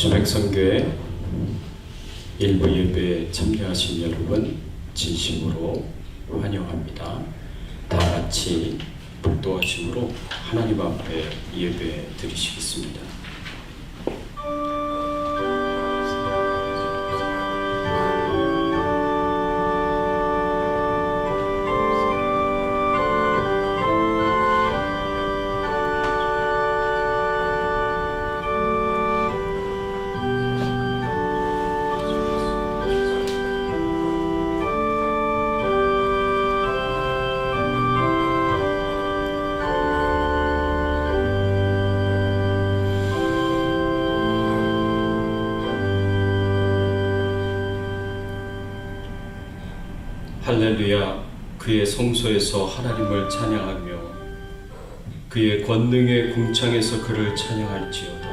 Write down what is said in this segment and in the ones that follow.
주백성교회 일부 예배에 참여하신 여러분 진심으로 환영합니다. 다 같이 불도하심으로 하나님 앞에 예배 드리시겠습니다. 할렐루야. 그의 성소에서 하나님을 찬양하며 그의 권능의 궁창에서 그를 찬양할지어다.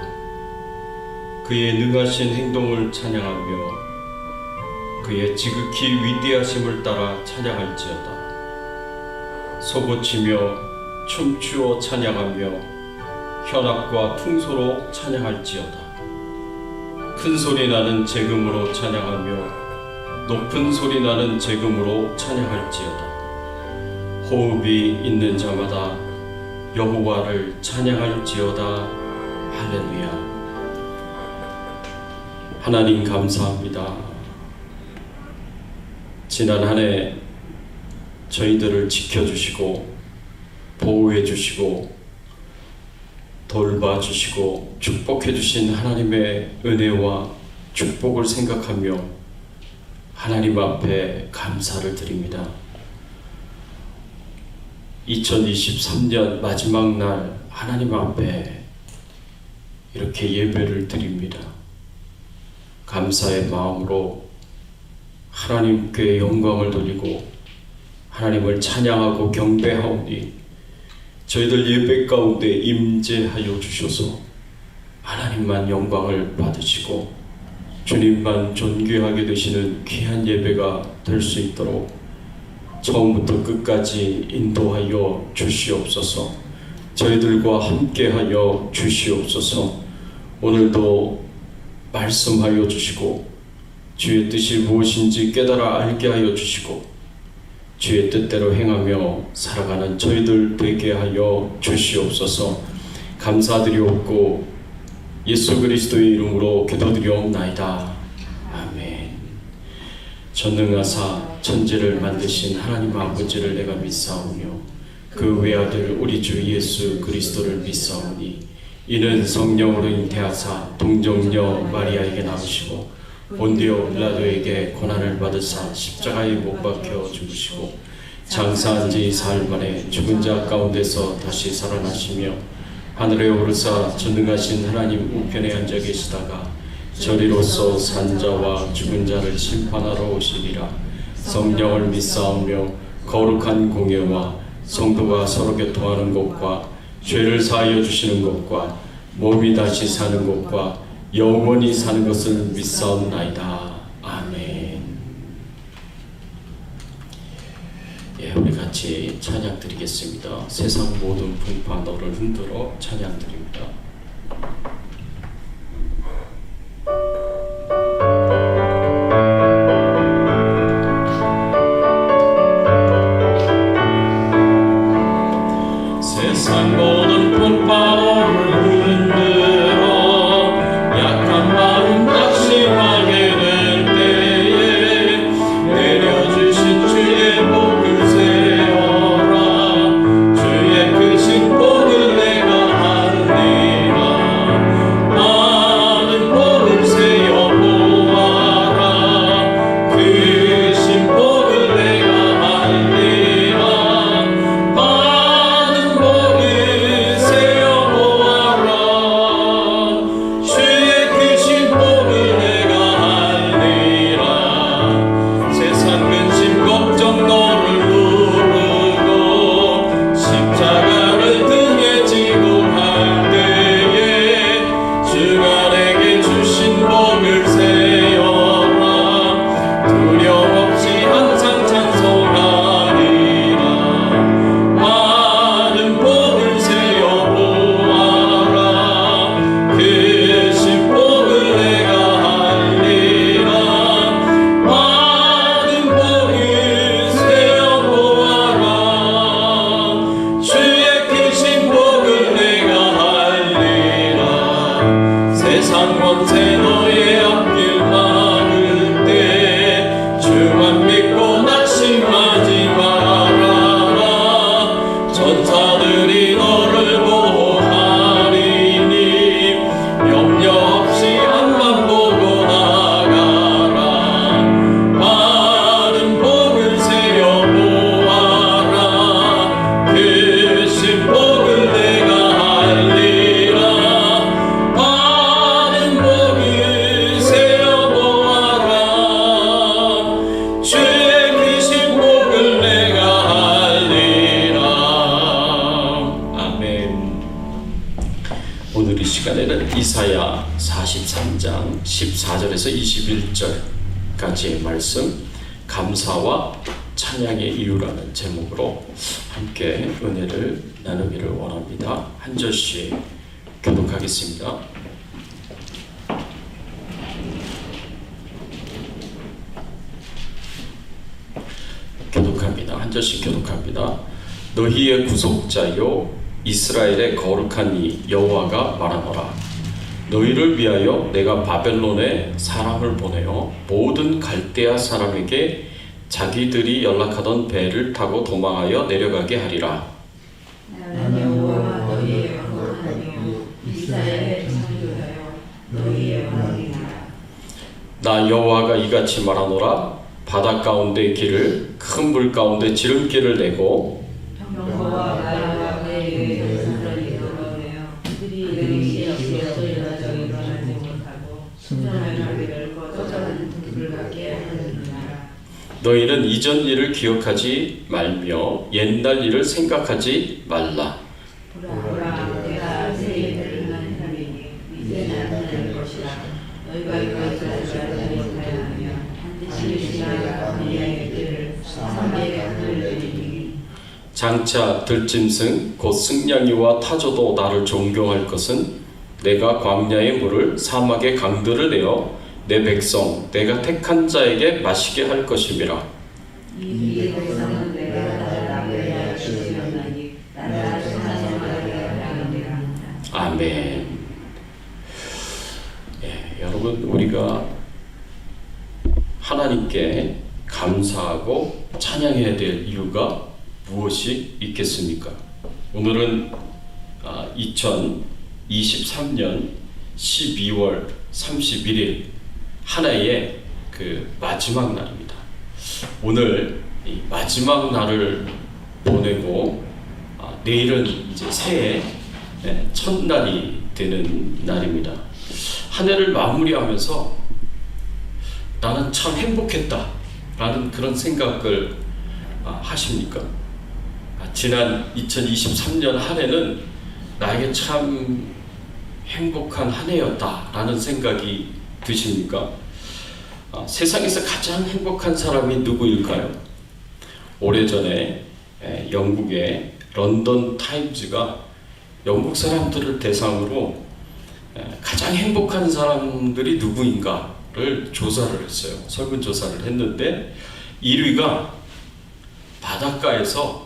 그의 능하신 행동을 찬양하며 그의 지극히 위대하심을 따라 찬양할지어다. 소고치며 춤추어 찬양하며 현악과 풍소로 찬양할지어다. 큰 소리 나는 제금으로 찬양하며 높은 소리 나는 제금으로 찬양할지어다. 호흡이 있는 자마다 여호와를 찬양할지어다. 할렐루야. 하나님 감사합니다. 지난 한 해 저희들을 지켜주시고 보호해주시고 돌봐주시고 축복해주신 하나님의 은혜와 축복을 생각하며 하나님 앞에 감사를 드립니다. 2023년 마지막 날 하나님 앞에 이렇게 예배를 드립니다. 감사의 마음으로 하나님께 영광을 돌리고 하나님을 찬양하고 경배하오니 저희들 예배 가운데 임재하여 주셔서 하나님만 영광을 받으시고 주님만 존귀하게 되시는 귀한 예배가 될 수 있도록 처음부터 끝까지 인도하여 주시옵소서. 저희들과 함께하여 주시옵소서. 오늘도 말씀하여 주시고 주의 뜻이 무엇인지 깨달아 알게 하여 주시고 주의 뜻대로 행하며 살아가는 저희들 되게 하여 주시옵소서. 감사드리옵고 예수 그리스도의 이름으로 기도드리옵나이다. 아멘. 전능하사 천지를 만드신 하나님 아버지를 내가 믿사오며 그 외아들 우리 주 예수 그리스도를 믿사오니 이는 성령으로 잉태하사 동정녀 마리아에게 나오시고 본디오 빌라도에게 고난을 받으사 십자가에 못 박혀 죽으시고 장사한 지 사흘 만에 죽은 자 가운데서 다시 살아나시며 하늘에 오르사 전능하신 하나님 우편에 앉아 계시다가 저리로서 산 자와 죽은 자를 심판하러 오시리라. 성령을 믿사오며 거룩한 공예와 성도가 서로 교통하는 것과 죄를 사하여 주시는 것과 몸이 다시 사는 것과 영원히 사는 것을 믿사옵나이다. 아멘. 우리 같이 찬양 드리겠습니다. 세상 모든 풍파 너를 흔들어 찬양 드립니다. 세상 모든 풍파 너를 흔들어 약한 마음 낙심하게 될 때에 내려주신 주의 복을 보아 시간에는 이사야 43장 14절에서 21절까지의 말씀, 감사와 찬양의 이유라는 제목으로 함께 은혜를 나누기를 원합니다. 한 절씩 교독하겠습니다. 한 절씩 교독합니다. 너희의 구속자여 이스라엘의 거룩한 이 여호와가 말하노라. 너희를 위하여 내가 바벨론에 사람을 보내어 모든 갈대아 사람에게 자기들이 연락하던 배를 타고 도망하여 내려가게 하리라. 나는 여호와 너희의 거룩하니요 이스라엘의 창조자여 너희의 왕이니라. 나 여호와가 이같이 말하노라. 바다 가운데 길을 큰 물 가운데 지름길을 내고 여호와 나와 내 전사들이 돌아오며 그들이 시험시에서 일어나지 못하고 순전한 자기를 꺼져가는 등불 같게 하느니라. 너희는 이전 일을 기억하지 말며 옛날 일을 생각하지 말라. 보라 내가 새 일을 하는 하리니 이제 나타날 것이라. 너희가 이것을 알지 못하였으면 반드시 내가 너희의 길을 사막에 하늘리니. 장차 들짐승 곧 승냥이와 타조도 나를 존경할 것은 내가 광야의 물을 사막의 강들을 내어 내 백성 내가 택한 자에게 마시게 할 것임이라. 이 백성은 내가 나를 위하여 지었나니 나를 찬송하게 하리라. 아멘. 여러분, 우리가 하나님께 감사하고 찬양해야 될 이유가 무엇이 있겠습니까? 오늘은 2023년 12월 31일 한 해의 그 마지막 날입니다. 오늘 이 마지막 날을 보내고 내일은 이제 새해 첫날이 되는 날입니다. 한 해를 마무리하면서 나는 참 행복했다 라는 그런 생각을 하십니까? 지난 2023년 한 해는 나에게 참 행복한 한 해였다 라는 생각이 드십니까? 세상에서 가장 행복한 사람이 누구일까요? 오래전에 영국의 런던 타임즈가 영국 사람들을 대상으로 가장 행복한 사람들이 누구인가를 조사를 했어요. 설문조사를 했는데 1위가 바닷가에서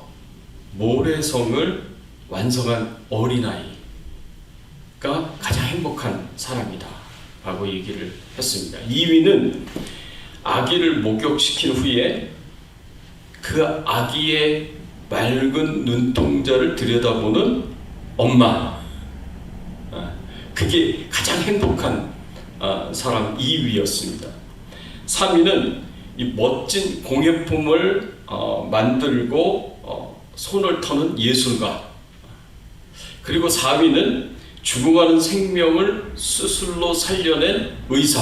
모래성을 완성한 어린아이가 가장 행복한 사람이다 라고 얘기를 했습니다. 2위는 아기를 목욕시킨 후에 그 아기의 맑은 눈동자를 들여다보는 엄마, 그게 가장 행복한 사람 2위였습니다. 3위는 이 멋진 공예품을 만들고 손을 터는 예술가, 그리고 4위는 죽어가는 생명을 수술로 살려낸 의사.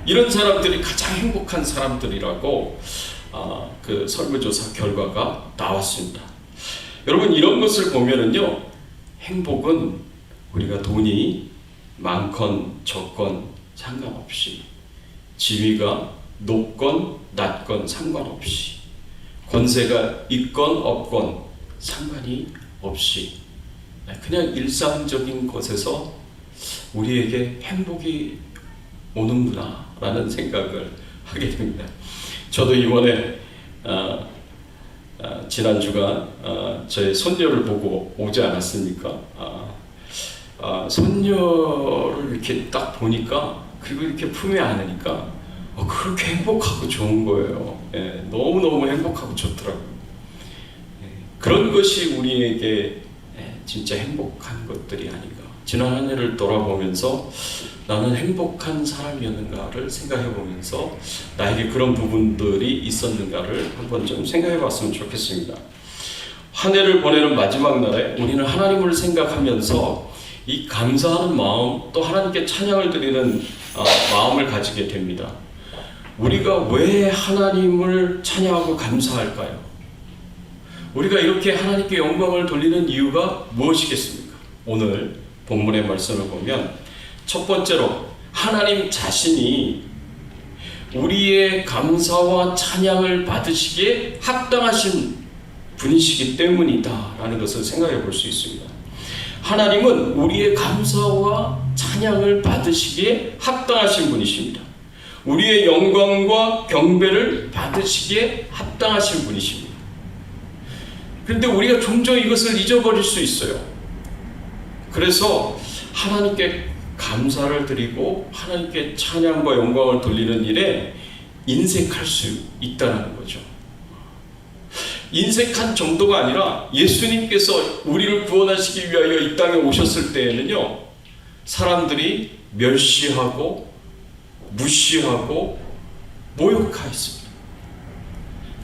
이런 사람들이 가장 행복한 사람들이라고 그 설문조사 결과가 나왔습니다. 여러분, 이런 것을 보면은요, 행복은 우리가 돈이 많건 적건 상관없이, 지위가 높건 낮건 상관없이, 권세가 있건 없건 상관이 없이 그냥 일상적인 것에서 우리에게 행복이 오는구나 라는 생각을 하게 됩니다. 저도 이번에 지난 주간 저의 손녀를 보고 오지 않았습니까? 손녀를 이렇게 딱 보니까, 그리고 이렇게 품에 안으니까 그렇게 행복하고 좋은 거예요. 너무너무 행복하고 좋더라고요. 그런 것이 우리에게 진짜 행복한 것들이 아닌가. 지난 한 해를 돌아보면서 나는 행복한 사람이었는가를 생각해 보면서 나에게 그런 부분들이 있었는가를 한번 좀 생각해 봤으면 좋겠습니다. 한 해를 보내는 마지막 날에 우리는 하나님을 생각하면서 이 감사하는 마음, 또 하나님께 찬양을 드리는 마음을 가지게 됩니다. 우리가 왜 하나님을 찬양하고 감사할까요? 우리가 이렇게 하나님께 영광을 돌리는 이유가 무엇이겠습니까? 오늘 본문의 말씀을 보면 첫 번째로 하나님 자신이 우리의 감사와 찬양을 받으시기에 합당하신 분이시기 때문이다 라는 것을 생각해 볼 수 있습니다. 하나님은 우리의 감사와 찬양을 받으시기에 합당하신 분이십니다. 우리의 영광과 경배를 받으시기에 합당하신 분이십니다. 그런데 우리가 종종 이것을 잊어버릴 수 있어요. 그래서 하나님께 감사를 드리고 하나님께 찬양과 영광을 돌리는 일에 인색할 수 있다는 거죠. 인색한 정도가 아니라 예수님께서 우리를 구원하시기 위하여 이 땅에 오셨을 때에는요, 사람들이 멸시하고 무시하고 모욕하였습니다.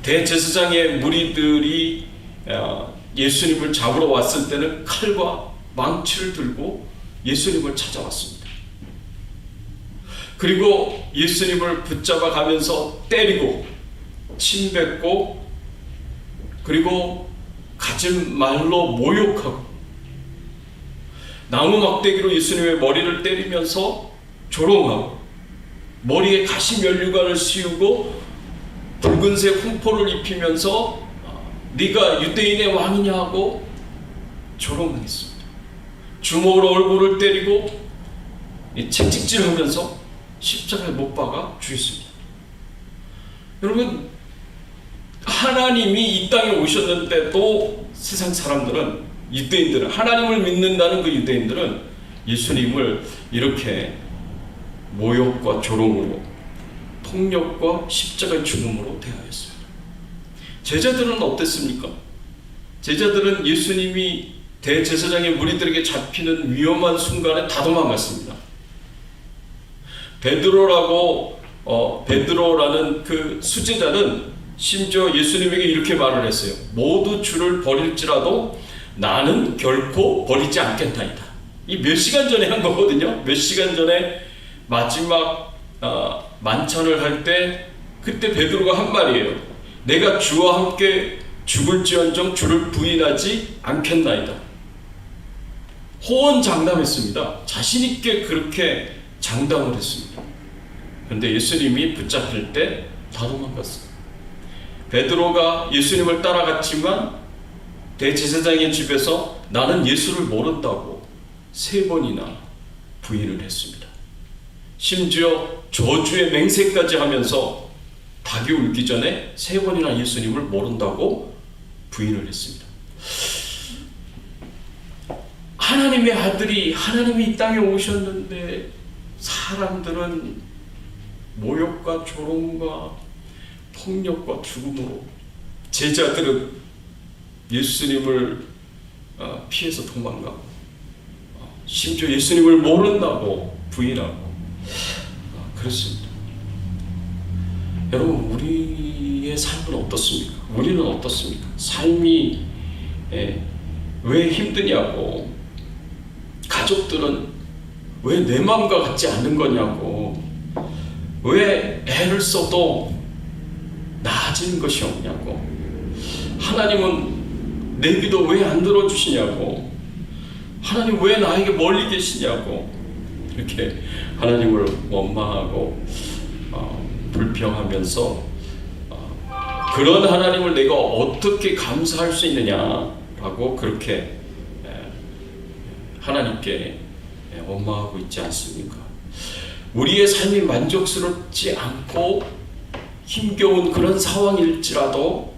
대제사장의 무리들이 예수님을 잡으러 왔을 때는 칼과 망치를 들고 예수님을 찾아왔습니다. 그리고 예수님을 붙잡아 가면서 때리고 침뱉고 그리고 가진 말로 모욕하고 나무 막대기로 예수님의 머리를 때리면서 조롱하고 머리에 가시 면류관을 씌우고 붉은색 흉포를 입히면서 네가 유대인의 왕이냐 하고 조롱했습니다. 주먹으로 얼굴을 때리고 채찍질하면서 십자가에 못 박아 죽였습니다. 여러분, 하나님이 이 땅에 오셨는데도 세상 사람들은, 유대인들은, 하나님을 믿는다는 그 유대인들은 예수님을 이렇게 모욕과 조롱으로, 폭력과 십자가의 죽음으로 대하였습니다. 제자들은 어땠습니까? 제자들은 예수님이 대제사장의 무리들에게 잡히는 위험한 순간에 다 도망갔습니다. 베드로라는 그 수제자는 심지어 예수님에게 이렇게 말을 했어요. 모두 주를 버릴지라도 나는 결코 버리지 않겠나이다. 이 몇 시간 전에 한 거거든요. 몇 시간 전에 마지막 만찬을 할 때 그때 베드로가 한 말이에요. 내가 주와 함께 죽을지언정 주를 부인하지 않겠나이다. 호언장담했습니다. 자신 있게 그렇게 장담을 했습니다. 그런데 예수님이 붙잡힐 때 다 도망갔어요. 베드로가 예수님을 따라갔지만 대제사장의 집에서 나는 예수를 모른다고 3번이나 부인을 했습니다. 심지어 저주의 맹세까지 하면서 닭이 울기 전에 3번이나 예수님을 모른다고 부인을 했습니다. 하나님의 아들이, 하나님이 이 땅에 오셨는데 사람들은 모욕과 조롱과 폭력과 죽음으로, 제자들은 예수님을 피해서 도망가고 심지어 예수님을 모른다고 부인하고 그렇습니다. 여러분, 우리의 삶은 어떻습니까? 우리는 어떻습니까? 삶이 왜 힘드냐고, 가족들은 왜 내 마음과 같지 않은 거냐고, 왜 애를 써도 나아지는 것이 없냐고, 하나님은 내 기도 왜 안 들어주시냐고, 하나님 왜 나에게 멀리 계시냐고, 이렇게 하나님을 원망하고 불평하면서 그런 하나님을 내가 어떻게 감사할 수 있느냐라고 그렇게 하나님께 원망하고 있지 않습니까? 우리의 삶이 만족스럽지 않고 힘겨운 그런 상황일지라도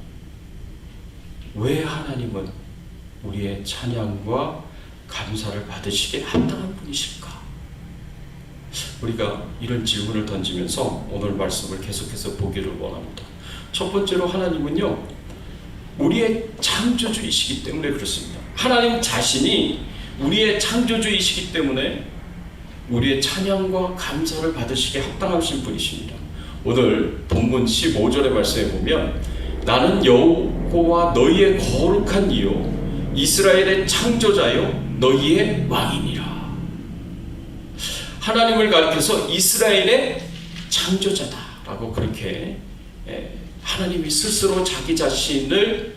왜 하나님은 우리의 찬양과 감사를 받으시기에 합당한 분이실까? 우리가 이런 질문을 던지면서 오늘 말씀을 계속해서 보기를 원합니다. 첫 번째로, 하나님은요, 우리의 창조주이시기 때문에 그렇습니다. 하나님 자신이 우리의 창조주이시기 때문에 우리의 찬양과 감사를 받으시기에 합당하신 분이십니다. 오늘 본문 15절의 말씀에 보면 나는 여호와 너희의 거룩한 이요 이스라엘의 창조자요 너희의 왕이니라. 하나님을 가리켜서 이스라엘의 창조자다라고 그렇게 하나님이 스스로 자기 자신을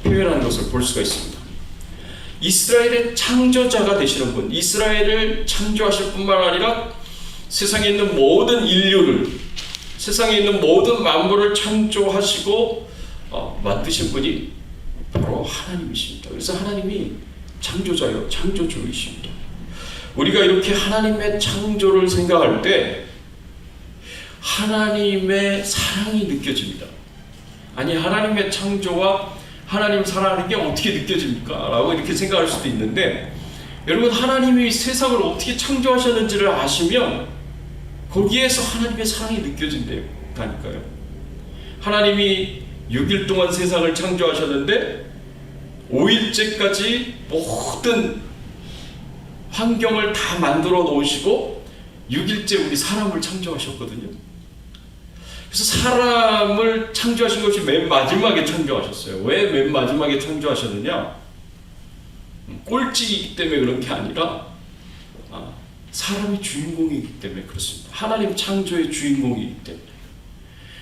표현하는 것을 볼 수가 있습니다. 이스라엘의 창조자가 되시는 분, 이스라엘을 창조하실 뿐만 아니라 세상에 있는 모든 인류를, 세상에 있는 모든 만물을 창조하시고 만드신 분이 바로 하나님이십니다. 그래서 하나님이 창조자요, 창조주이십니다. 우리가 이렇게 하나님의 창조를 생각할 때 하나님의 사랑이 느껴집니다. 아니, 하나님의 창조와 하나님 사랑하는 게 어떻게 느껴집니까? 라고 이렇게 생각할 수도 있는데, 여러분, 하나님이 세상을 어떻게 창조하셨는지를 아시면 거기에서 하나님의 사랑이 느껴진다니까요. 하나님이 6일 동안 세상을 창조하셨는데 5일째까지 모든 환경을 다 만들어 놓으시고 6일째 우리 사람을 창조하셨거든요. 그래서 사람을 창조하신 것이 맨 마지막에 창조하셨어요. 왜 맨 마지막에 창조하셨느냐? 꼴찌이기 때문에 그런 게 아니라 사람이 주인공이기 때문에 그렇습니다. 하나님 창조의 주인공이기 때문에.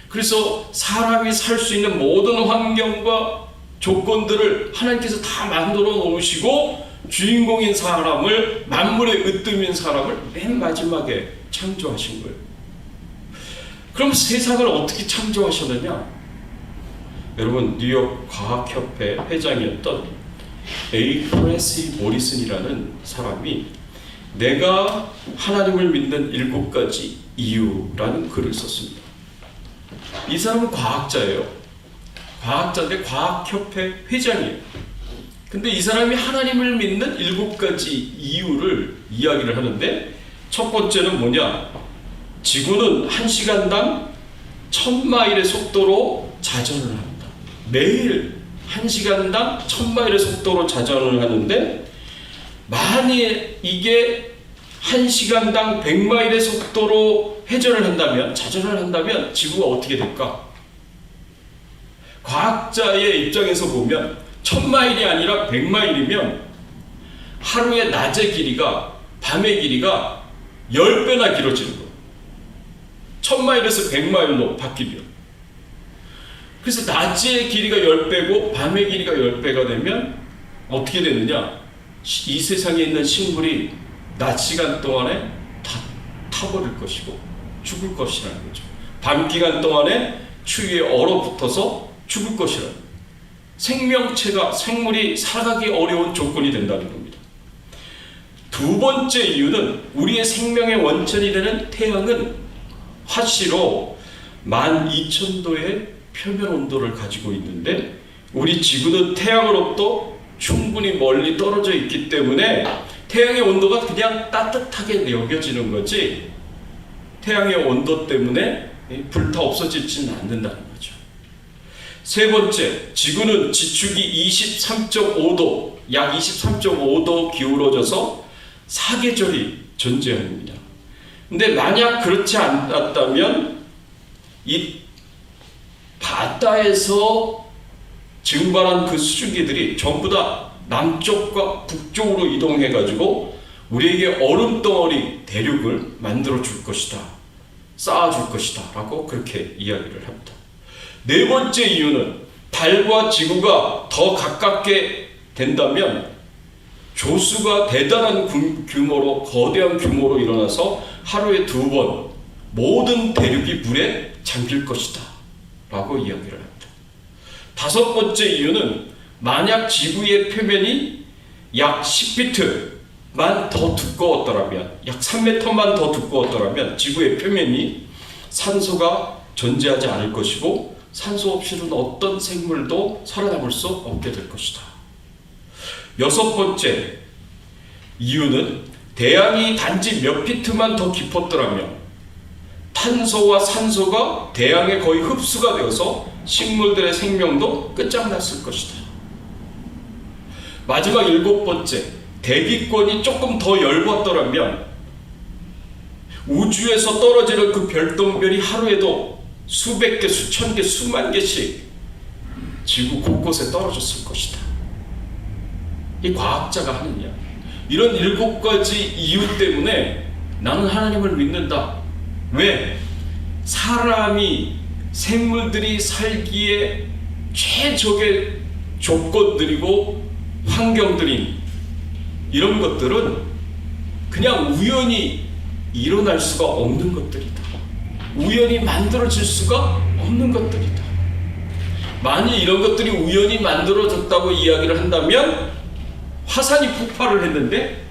그래서 사람이 살 수 있는 모든 환경과 조건들을 하나님께서 다 만들어 놓으시고 주인공인 사람을, 만물의 으뜸인 사람을 맨 마지막에 창조하신 거예요. 그럼 세상을 어떻게 창조하셨느냐? 여러분, 뉴욕 과학협회 회장이었던 A. 프레시 모리슨이라는 사람이 내가 하나님을 믿는 7가지 이유라는 글을 썼습니다. 이 사람은 과학자예요. 과학자인데 과학협회 회장이에요. 근데 이 사람이 하나님을 믿는 7가지 이유를 이야기를 하는데, 첫 번째는 뭐냐? 지구는 1시간당 1000마일의 속도로 자전을 합니다. 매일 1시간당 1000마일의 속도로 자전을 하는데, 만일 이게 1시간당 100마일의 속도로 회전을 한다면, 자전을 한다면 지구가 어떻게 될까? 과학자의 입장에서 보면 1000마일이 아니라 100마일이면 하루의 낮의 길이가, 밤의 길이가 10배나 길어지는 거예요. 1000마일에서 100마일로 바뀌면. 그래서 낮의 길이가 10배고 밤의 길이가 10배가 되면 어떻게 되느냐? 이 세상에 있는 식물이 낮 시간 동안에 다 타버릴 것이고 죽을 것이라는 거죠. 밤 기간 동안에 추위에 얼어붙어서 죽을 것이라는 거예요. 생명체가, 생물이 살아가기 어려운 조건이 된다는 겁니다. 두 번째 이유는 우리의 생명의 원천이 되는 태양은 화씨로 12,000도의 표면 온도를 가지고 있는데, 우리 지구는 태양으로부터 충분히 멀리 떨어져 있기 때문에 태양의 온도가 그냥 따뜻하게 여겨지는 거지, 태양의 온도 때문에 불타 없어지지는 않는다는 거죠. 세 번째, 지구는 지축이 23.5도, 약 23.5도 기울어져서 사계절이 존재합니다. 근데 만약 그렇지 않았다면 이 바다에서 증발한 그 수증기들이 전부 다 남쪽과 북쪽으로 이동해가지고 우리에게 얼음덩어리 대륙을 만들어 줄 것이다, 쌓아줄 것이다 라고 그렇게 이야기를 합니다. 네 번째 이유는 달과 지구가 더 가깝게 된다면 조수가 대단한 규모로, 거대한 규모로 일어나서 하루에 2번 모든 대륙이 물에 잠길 것이다 라고 이야기를 합니다. 다섯 번째 이유는 만약 지구의 표면이 약 10피트만 더 두꺼웠더라면, 약 3m만 더 두꺼웠더라면 지구의 표면이 산소가 존재하지 않을 것이고 산소 없이는 어떤 생물도 살아남을 수 없게 될 것이다. 여섯 번째 이유는 대양이 단지 몇 피트만 더 깊었더라면 탄소와 산소가 대양에 거의 흡수가 되어서 식물들의 생명도 끝장났을 것이다. 마지막 일곱 번째, 대기권이 조금 더 얇았더라면 우주에서 떨어지는 그 별똥별이 하루에도 수백 개, 수천 개, 수만 개씩 지구 곳곳에 떨어졌을 것이다. 이 과학자가 하는 이야기. 이런 7가지 이유 때문에 나는 하나님을 믿는다. 왜? 사람이, 생물들이 살기에 최적의 조건들이고 환경들인 이런 것들은 그냥 우연히 일어날 수가 없는 것들이다. 우연히 만들어질 수가 없는 것들이다. 만일 이런 것들이 우연히 만들어졌다고 이야기를 한다면 화산이 폭발을 했는데,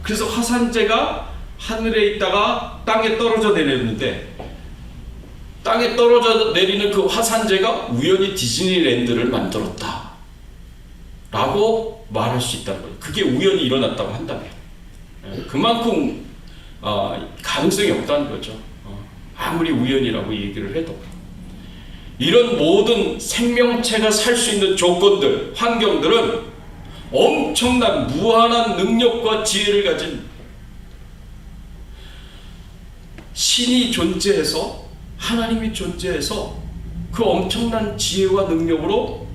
그래서 화산재가 하늘에 있다가 땅에 떨어져 내렸는데, 땅에 떨어져 내리는 그 화산재가 우연히 디즈니랜드를 만들었다 라고 말할 수 있다는 거예요. 그게 우연히 일어났다고 한다면 그만큼 가능성이 없다는 거죠. 아무리 우연이라고 얘기를 해도. 이런 모든 생명체가 살 수 있는 조건들, 환경들은 엄청난 무한한 능력과 지혜를 가진 신이 존재해서, 하나님이 존재해서 그 엄청난 지혜와 능력으로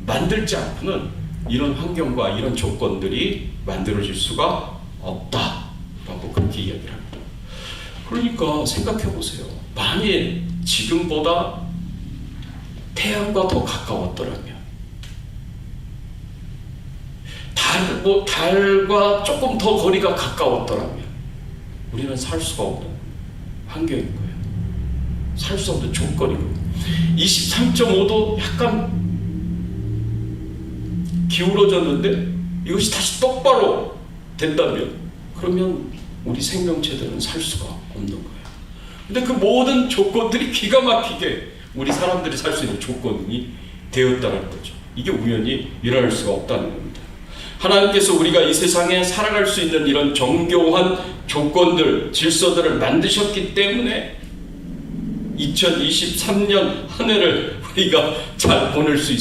만들지 않고는 이런 환경과 이런 조건들이 만들어질 수가 없다라고 그렇게 이야기를 합니다. 그러니까 생각해 보세요. 만일 지금보다 태양과 더 가까웠더라면, 달과 조금 더 거리가 가까웠더라면 우리는 살 수가 없는 환경인 거예요. 살 수 없는 조건이고, 23.5도 약간 기울어졌는데 이것이 다시 똑바로 된다면, 그러면 우리 생명체들은 살 수가 없는 거예요. 근데 그 모든 조건들이 기가 막히게 우리 사람들이 살 수 있는 조건이 되었다는 거죠. 이게 우연히 일어날 수가 없다는 겁니다. 하나님께서 우리가 이 세상에 살아갈 수 있는 이런 정교한 조건들, 질서들을 만드셨기 때문에 2023년 한 해를 우리가 잘 보낼 수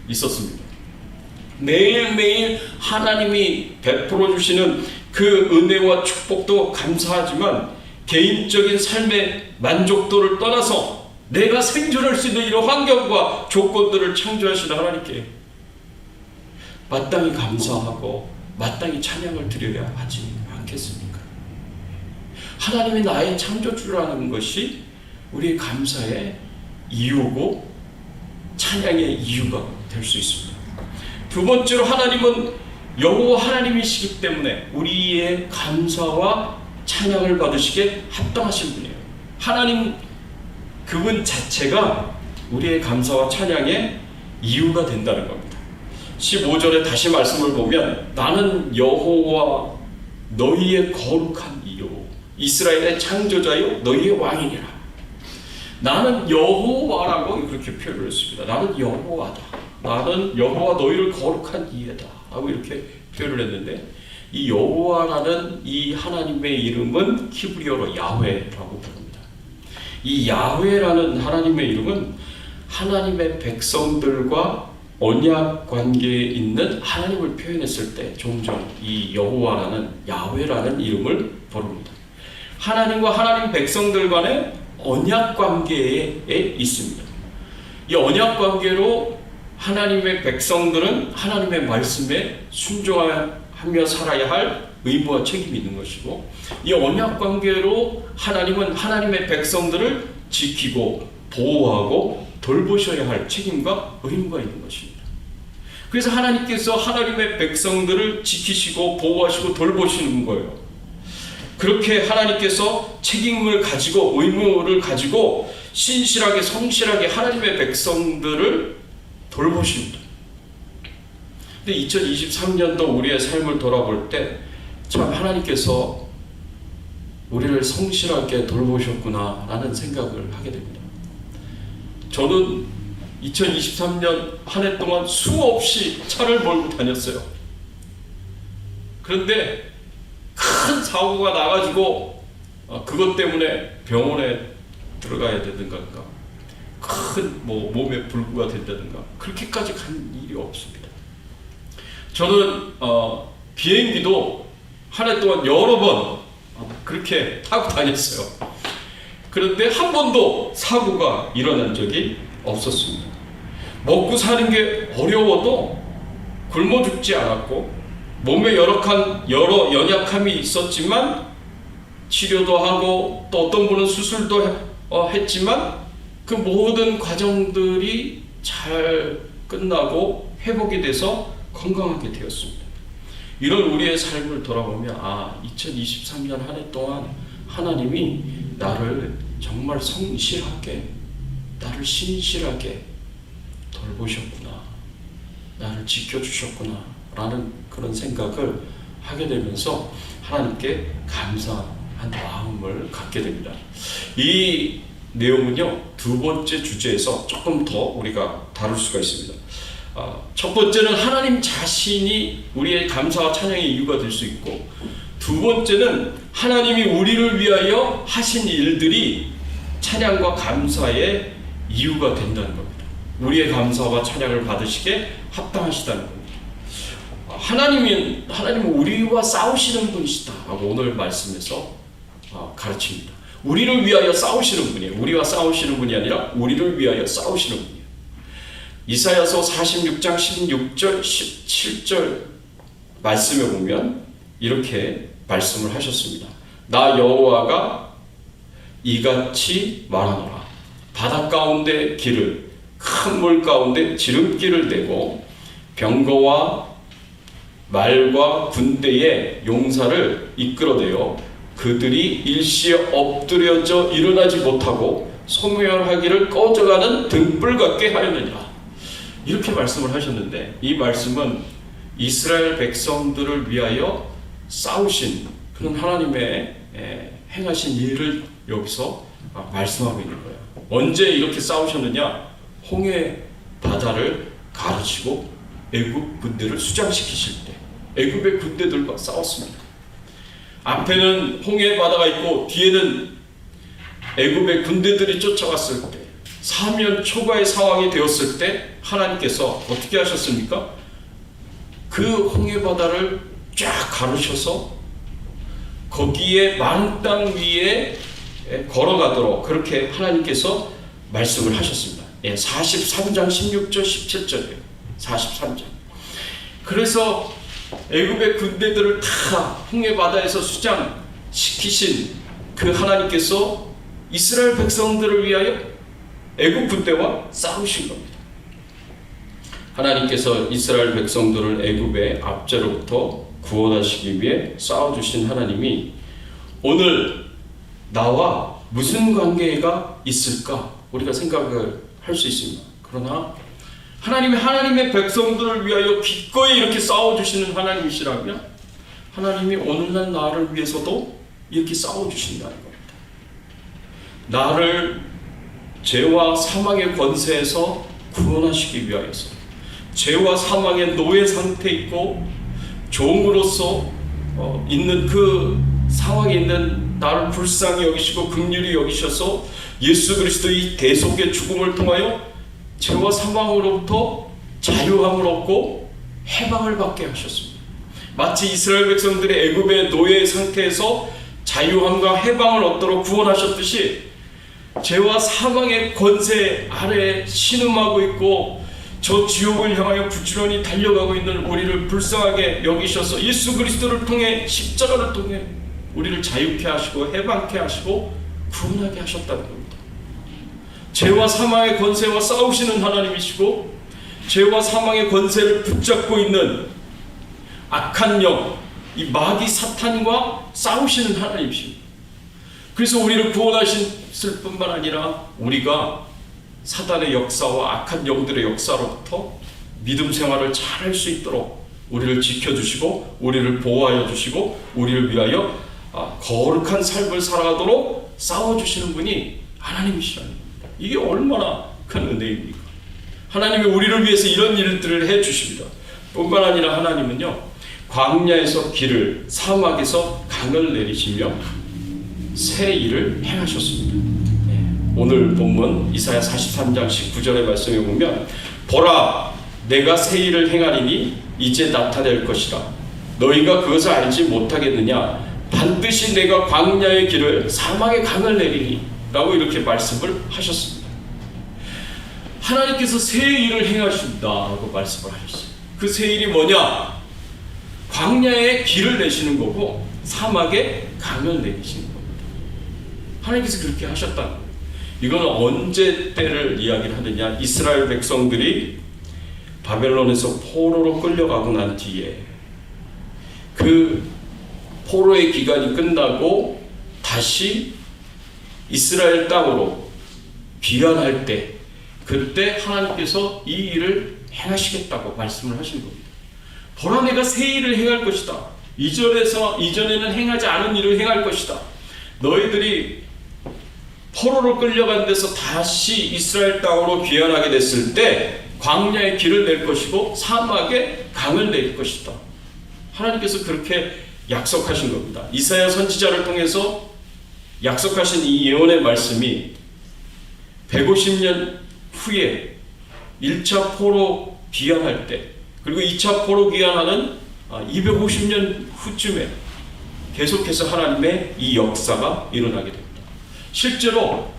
있었습니다. 매일매일 하나님이 베풀어 주시는 그 은혜와 축복도 감사하지만, 개인적인 삶의 만족도를 떠나서 내가 생존할 수 있는 이런 환경과 조건들을 창조하시는 하나님께 마땅히 감사하고 마땅히 찬양을 드려야 하지 않겠습니까? 하나님이 나의 창조주라는 것이 우리의 감사의 이유고 찬양의 이유가 될 수 있습니다. 두 번째로, 하나님은 여호와 하나님이시기 때문에 우리의 감사와 찬양을 받으시기에 합당하신 분이에요. 하나님 그분 자체가 우리의 감사와 찬양의 이유가 된다는 겁니다. 15절에 다시 말씀을 보면, 나는 여호와 너희의 거룩한 이요 이스라엘의 창조자요 너희의 왕이니라. 나는 여호와라고 그렇게 표현을 했습니다. 나는 여호와다. 나는 여호와 너희를 거룩한 이에다 하고 이렇게 표현을 했는데, 이 여호와라는 이 하나님의 이름은 히브리어로 야훼라고 부릅니다. 이 야훼라는 하나님의 이름은 하나님의 백성들과 언약 관계에 있는 하나님을 표현했을 때 종종 이 여호와라는 야훼라는 이름을 부릅니다. 하나님과 하나님 백성들 간의 언약 관계에 있습니다. 이 언약 관계로 하나님의 백성들은 하나님의 말씀에 순종하며 살아야 할 의무와 책임이 있는 것이고, 이 언약 관계로 하나님은 하나님의 백성들을 지키고 보호하고 돌보셔야 할 책임과 의무가 있는 것입니다. 그래서 하나님께서 하나님의 백성들을 지키시고 보호하시고 돌보시는 거예요. 그렇게 하나님께서 책임을 가지고 의무를 가지고 신실하게 성실하게 하나님의 백성들을 돌보십니다. 근데 2023년도 우리의 삶을 돌아볼 때 참 하나님께서 우리를 성실하게 돌보셨구나 라는 생각을 하게 됩니다. 저는 2023년 한 해 동안 수없이 차를 몰고 다녔어요. 그런데 큰 사고가 나가지고 그것 때문에 병원에 들어가야 되든가, 큰 몸에 불구가 된다든가, 그렇게까지 간 일이 없습니다. 저는 비행기도 한 해 동안 여러 번 그렇게 타고 다녔어요. 그런데 한 번도 사고가 일어난 적이 없었습니다. 먹고 사는 게 어려워도 굶어 죽지 않았고, 몸에 여러 연약함이 있었지만 치료도 하고, 또 어떤 분은 수술도 했지만 그 모든 과정들이 잘 끝나고 회복이 돼서 건강하게 되었습니다. 이런 우리의 삶을 돌아보면 2023년 한 해 동안 하나님이 나를 정말 성실하게, 나를 신실하게 돌보셨구나, 나를 지켜주셨구나 라는 그런 생각을 하게 되면서 하나님께 감사한 마음을 갖게 됩니다. 이 내용은요, 두 번째 주제에서 조금 더 우리가 다룰 수가 있습니다. 첫 번째는 하나님 자신이 우리의 감사와 찬양의 이유가 될 수 있고, 두 번째는 하나님이 우리를 위하여 하신 일들이 찬양과 감사의 이유가 된다는 겁니다. 우리의 감사와 찬양을 받으시게 합당하시다는 겁니다. 하나님은 우리와 싸우시는 분이시다 하고 오늘 말씀에서 가르칩니다. 우리를 위하여 싸우시는 분이에요. 우리와 싸우시는 분이 아니라 우리를 위하여 싸우시는 분이에요. 이사야서 46장 16절 17절 말씀에 보면 이렇게 말씀을 하셨습니다. 나 여호와가 이같이 말하노라. 바다 가운데 길을, 큰 물 가운데 지름길을 내고 병거와 말과 군대의 용사를 이끌어내어 그들이 일시에 엎드려져 일어나지 못하고 소멸하기를 꺼져가는 등불 같게 하였느니라. 이렇게 말씀을 하셨는데, 이 말씀은 이스라엘 백성들을 위하여 싸우신 그런 하나님의 행하신 일을 여기서 말씀하고 있는 거예요. 언제 이렇게 싸우셨느냐? 홍해 바다를 가르치고 애굽 군대를 수장시키실 때 애굽의 군대들과 싸웠습니다. 앞에는 홍해 바다가 있고 뒤에는 애굽의 군대들이 쫓아왔을 때, 사면 초과의 상황이 되었을 때 하나님께서 어떻게 하셨습니까? 그 홍해 바다를 쫙 가르셔서 거기에 많은 땅 위에 걸어가도록 그렇게 하나님께서 말씀을 하셨습니다. 43장 16절 17절이에요. 43장. 그래서 애굽의 군대들을 다 홍해 바다에서 수장시키신 그 하나님께서 이스라엘 백성들을 위하여 애굽 군대와 싸우신 겁니다. 하나님께서 이스라엘 백성들을 애굽의 압제로부터 구원하시기 위해 싸워주신 하나님이 오늘 나와 무슨 관계가 있을까 우리가 생각을 할 수 있습니다. 그러나 하나님의 백성들을 위하여 기꺼이 이렇게 싸워주시는 하나님이시라면 하나님이 오늘날 나를 위해서도 이렇게 싸워주신다는 겁니다. 나를 죄와 사망의 권세에서 구원하시기 위하여서, 죄와 사망의 노예 상태에 있고 종으로서 있는 그 상황에 있는 나를 불쌍히 여기시고 긍휼히 여기셔서 예수 그리스도의 대속의 죽음을 통하여 죄와 사망으로부터 자유함을 얻고 해방을 받게 하셨습니다. 마치 이스라엘 백성들의 애굽의 노예 상태에서 자유함과 해방을 얻도록 구원하셨듯이 죄와 사망의 권세 아래 신음하고 있고 저 지옥을 향하여 부지런히 달려가고 있는 우리를 불쌍하게 여기셔서 예수 그리스도를 통해, 십자가를 통해 우리를 자유케 하시고 해방케 하시고 구원하게 하셨다는 겁니다. 죄와 사망의 권세와 싸우시는 하나님이시고, 죄와 사망의 권세를 붙잡고 있는 악한 영, 이 마귀 사탄과 싸우시는 하나님이십니다. 그래서 우리를 구원하셨을 뿐만 아니라 우리가 사단의 역사와 악한 영들의 역사로부터 믿음 생활을 잘 할 수 있도록 우리를 지켜주시고 우리를 보호하여 주시고 우리를 위하여 거룩한 삶을 살아가도록 싸워주시는 분이 하나님이시라는 겁니다. 이게 얼마나 큰 은혜입니까? 하나님이 우리를 위해서 이런 일들을 해주십니다. 뿐만 아니라 하나님은요, 광야에서 길을, 사막에서 강을 내리시며 새 일을 행하셨습니다. 오늘 본문 이사야 43장 19절의 말씀에 보면 보라, 내가 새 일을 행하리니 이제 나타낼 것이라. 너희가 그것을 알지 못하겠느냐? 반드시 내가 광야의 길을, 사막의 강을 내리니 라고 이렇게 말씀을 하셨습니다. 하나님께서 새 일을 행하신다고 말씀을 하셨어요. 그 새 일이 뭐냐? 광야의 길을 내시는 거고 사막의 강을 내리시는 겁니다. 하나님께서 그렇게 하셨다는 거예요. 이건 언제 때를 이야기를 하느냐? 이스라엘 백성들이 바벨론에서 포로로 끌려가고 난 뒤에 그 포로의 기간이 끝나고 다시 이스라엘 땅으로 귀환할 때, 그때 하나님께서 이 일을 행하시겠다고 말씀을 하신 겁니다. 보라, 내가 새 일을 행할 것이다. 이전에는 행하지 않은 일을 행할 것이다. 너희들이 포로로 끌려간 데서 다시 이스라엘 땅으로 귀환하게 됐을 때 광야에 길을 낼 것이고 사막에 강을 낼 것이다. 하나님께서 그렇게 약속하신 겁니다. 이사야 선지자를 통해서 약속하신 이 예언의 말씀이 150년 후에 1차 포로 귀환할 때, 그리고 2차 포로 귀환하는 250년 후쯤에 계속해서 하나님의 이 역사가 일어나게 됩니다. 실제로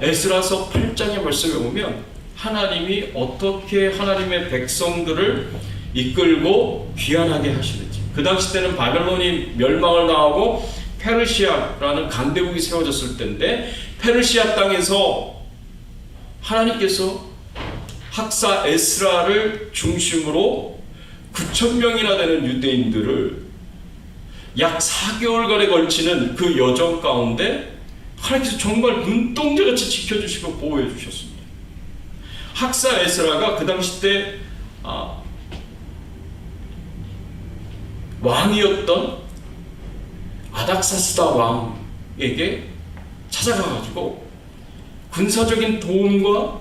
에스라서 8장의 말씀에 보면 하나님이 어떻게 하나님의 백성들을 이끌고 귀환하게 하시는지, 그 당시 때는 바벨론이 멸망을 당하고 페르시아라는 강대국이 세워졌을 때인데, 페르시아 땅에서 하나님께서 학사 에스라를 중심으로 9,000명이나 되는 유대인들을 약 4개월간에 걸치는 그 여정 가운데 하나님께서 정말 눈동자같이 지켜주시고 보호해 주셨습니다. 학사 에스라가 그 당시 때 왕이었던 아닥사스다 왕에게 찾아가가지고 군사적인 도움과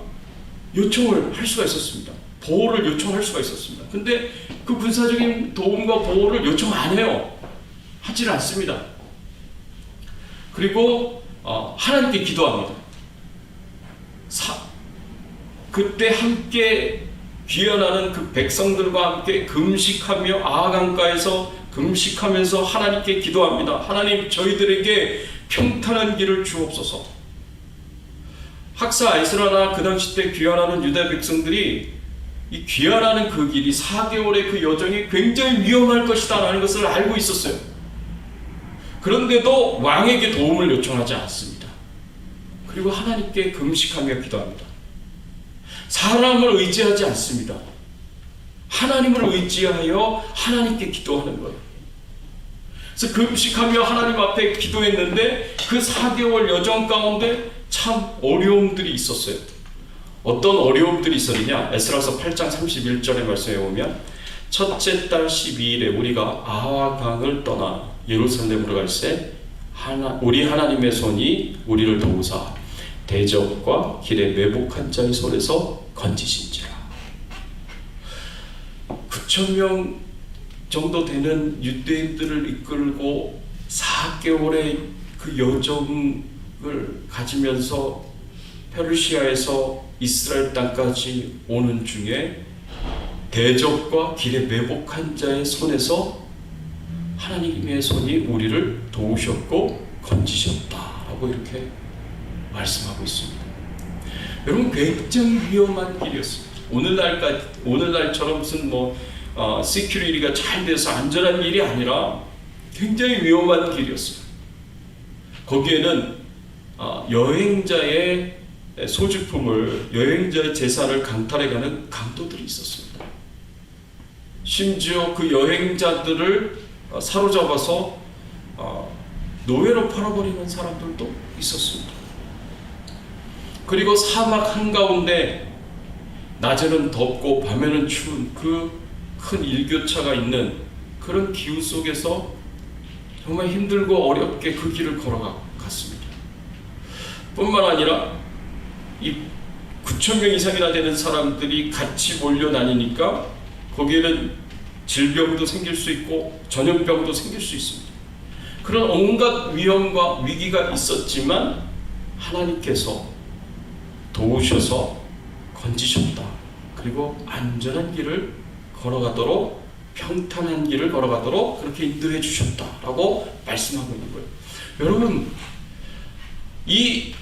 요청을 할 수가 있었습니다. 보호를 요청할 수가 있었습니다. 근데 그 군사적인 도움과 보호를 요청 안 해요. 하지는 않습니다. 그리고 하나님께 기도합니다. 그때 함께 귀환하는 그 백성들과 함께 금식하며 아하강가에서 금식하면서 하나님께 기도합니다. 하나님, 저희들에게 평탄한 길을 주옵소서. 학사 에스라나 그 당시 때 귀환하는 유대 백성들이 이 귀환하는 그 길이 4개월의 그 여정이 굉장히 위험할 것이다 라는 것을 알고 있었어요. 그런데도 왕에게 도움을 요청하지 않습니다. 그리고 하나님께 금식하며 기도합니다. 사람을 의지하지 않습니다. 하나님을 의지하여 하나님께 기도하는 거예요. 그래서 금식하며 하나님 앞에 기도했는데 그 4개월 여정 가운데 참 어려움들이 있었어요. 어떤 어려움들이 있었느냐? 에스라서 8장 31절의 말씀에 보면, 첫째 달 12일에 우리가 아하강을 떠나 예루살렘으로 갈새 우리 하나님의 손이 우리를 도우사 대적과 길에 매복한 자의 손에서 건지신지라. 9,000명 정도 되는 유대인들을 이끌고 4개월의 그 여정을 가지면서 페르시아에서 이스라엘 땅까지 오는 중에 대적과 길에 매복한 자의 손에서 하나님의 손이 우리를 도우셨고 건지셨다라고 이렇게 말씀하고 있습니다. 여러분, 굉장히 위험한 길이었습니다. 오늘날처럼 무슨 시큐리티가 잘 돼서 안전한 길이 아니라 굉장히 위험한 길이었어요. 거기에는 여행자의 소지품을, 여행자의 재산을 강탈해가는 강도들이 있었습니다. 심지어 그 여행자들을 사로잡아서 노예로 팔아버리는 사람들도 있었습니다. 그리고 사막 한가운데 낮에는 덥고 밤에는 추운 그 큰 일교차가 있는 그런 기후 속에서 정말 힘들고 어렵게 그 길을 걸어갔습니다. 뿐만 아니라 이 9,000명 이상이나 되는 사람들이 같이 몰려 다니니까 거기에는 질병도 생길 수 있고 전염병도 생길 수 있습니다. 그런 온갖 위험과 위기가 있었지만 하나님께서 도우셔서 건지셨다. 그리고 안전한 길을 걸어가도록, 평탄한 길을 걸어가도록 그렇게 인도해 주셨다라고 말씀하고 있는 거예요. 여러분, 이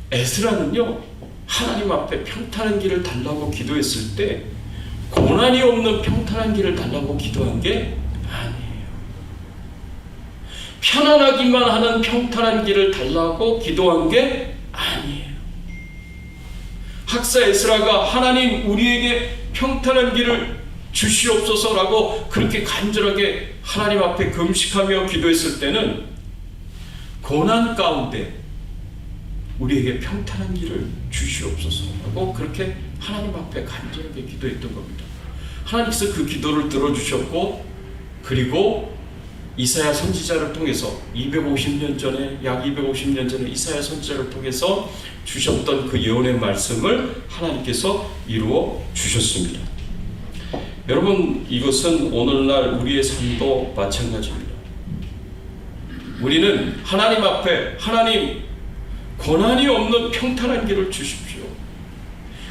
에스라는요, 하나님 앞에 평탄한 길을 달라고 기도했을 때 고난이 없는 평탄한 길을 달라고 기도한 게 아니에요. 편안하기만 하는 평탄한 길을 달라고 기도한 게 아니에요. 학사 에스라가 하나님, 우리에게 평탄한 길을 주시옵소서라고 그렇게 간절하게 하나님 앞에 금식하며 기도했을 때는 고난 가운데 우리에게 평탄한 길을 주시옵소서라고 그렇게 하나님 앞에 간절하게 기도했던 겁니다. 하나님께서 그 기도를 들어주셨고, 그리고 이사야 선지자를 통해서 250년 전에, 약 250년 전에 이사야 선지자를 통해서 주셨던 그 예언의 말씀을 하나님께서 이루어 주셨습니다. 여러분, 이것은 오늘날 우리의 삶도 마찬가지입니다. 우리는 하나님 앞에, 하나님, 고난이 없는 평탄한 길을 주십시오.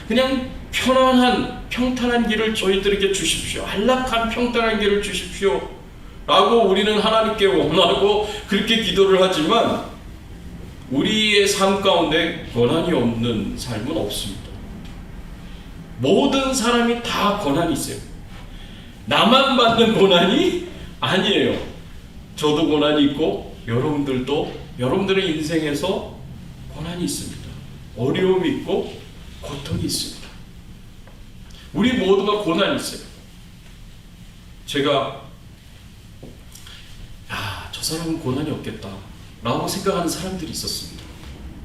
그냥 편안한 평탄한 길을 저희들에게 주십시오. 안락한 평탄한 길을 주십시오 라고 우리는 하나님께 원하고 그렇게 기도를 하지만 우리의 삶 가운데 고난이 없는 삶은 없습니다. 모든 사람이 다 고난이 있어요. 나만 받는 고난이 아니에요. 저도 고난이 있고 여러분들의 인생에서 고난이 있습니다. 어려움이 있고 고통이 있습니다. 우리 모두가 고난이 있어요. 제가 저 사람은 고난이 없겠다 라고 생각하는 사람들이 있었습니다.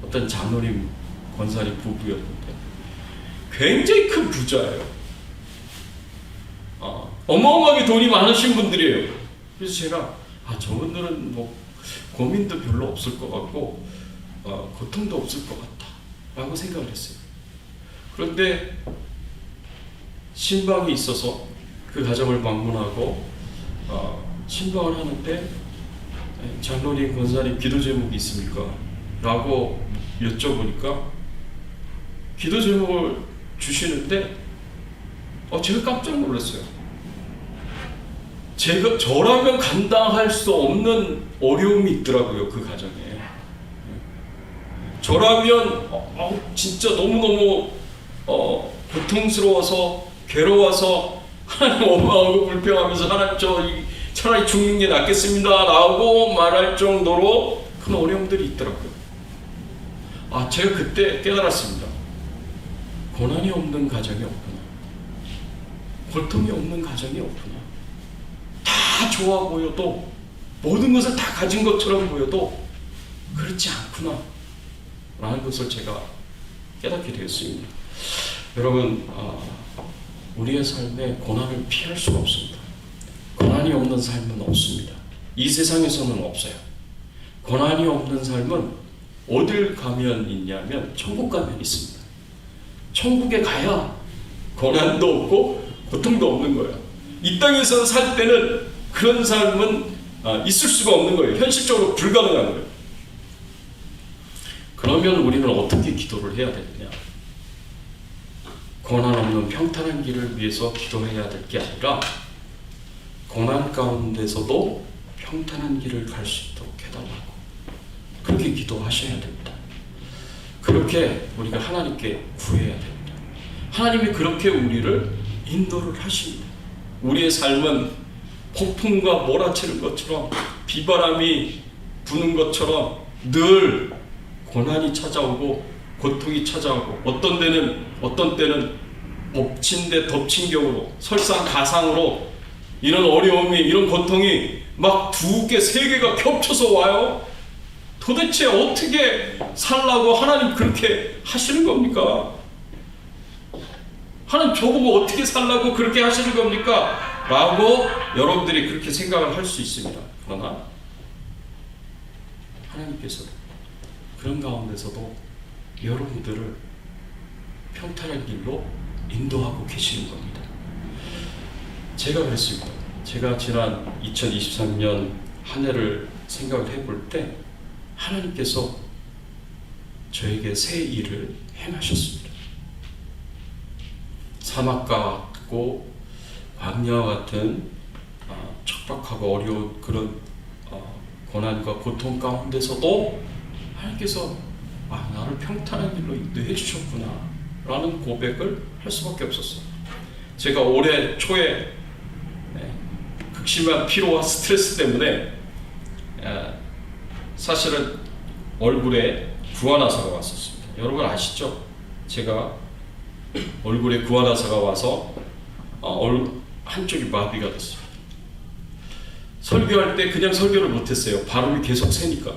어떤 장로님, 권사님 부부였는데 굉장히 큰 부자예요. 어마어마하게 돈이 많으신 분들이에요. 그래서 제가 저분들은 뭐 고민도 별로 없을 것 같고 고통도 없을 것 같다 라고 생각을 했어요. 그런데 신방이 있어서 그 가정을 방문하고 신방을 하는데 장로님, 권사님 기도 제목이 있습니까? 라고 여쭤보니까 기도 제목을 주시는데 제가 깜짝 놀랐어요. 저라면 감당할 수 없는 어려움이 있더라고요. 그 가정에. 저라면 진짜 너무너무 고통스러워서 괴로워서 하나님 원망하고 불평하면서 하나님 차라리 죽는 게 낫겠습니다 라고 말할 정도로 큰 어려움들이 있더라고요. 제가 그때 깨달았습니다. 고난이 없는 가정이 없구나. 고통이 없는 가정이 없구나. 다 좋아 보여도, 모든 것을 다 가진 것처럼 보여도 그렇지 않구나 라는 것을 제가 깨닫게 되었습니다. 여러분, 우리의 삶에 고난을 피할 수가 없습니다. 고난이 없는 삶은 없습니다. 이 세상에서는 없어요. 고난이 없는 삶은 어딜 가면 있냐면 천국 가면 있습니다. 천국에 가야 고난도 없고 고통도 없는 거예요. 이 땅에서 살 때는 그런 삶은 있을 수가 없는 거예요. 현실적으로 불가능한 거예요. 그러면 우리는 어떻게 기도를 해야 되느냐? 고난 없는 평탄한 길을 위해서 기도해야 될 게 아니라 고난 가운데서도 평탄한 길을 갈 수 있도록 해달라고 그렇게 기도하셔야 됩니다. 그렇게 우리가 하나님께 구해야 됩니다. 하나님이 그렇게 우리를 인도를 하십니다. 우리의 삶은 폭풍과 몰아치는 것처럼, 비바람이 부는 것처럼 늘 고난이 찾아오고 고통이 찾아오고, 어떤 때는 엎친 데 덮친 격으로, 설상가상으로 이런 어려움이, 이런 고통이 막 2개, 3개가 겹쳐서 와요. 도대체 어떻게 살라고 하나님 그렇게 하시는 겁니까? 하나님 저보고 어떻게 살라고 그렇게 하시는 겁니까? 라고 여러분들이 그렇게 생각을 할 수 있습니다. 그러나 하나님께서 그런 가운데서도 여러분들을 평탄한 길로 인도하고 계시는 겁니다. 제가 그랬습니다. 제가 지난 2023년 한 해를 생각을 해볼 때 하나님께서 저에게 새 일을 행하셨습니다. 사막 같고 광야와 같은 척박하고 어려운 그런 고난과 고통 가운데서도 하나님께서 나를 평탄한 길로 인도해 주셨구나 라는 고백을 할 수밖에 없었어요. 제가 올해 초에 극심한 피로와 스트레스 때문에 사실은 얼굴에 구안화사가 왔었습니다. 여러분 아시죠? 제가 얼굴에 구안화사가 와서 한쪽이 마비가 됐어요. 설교할 때 그냥 설교를 못했어요. 발음이 계속 새니까.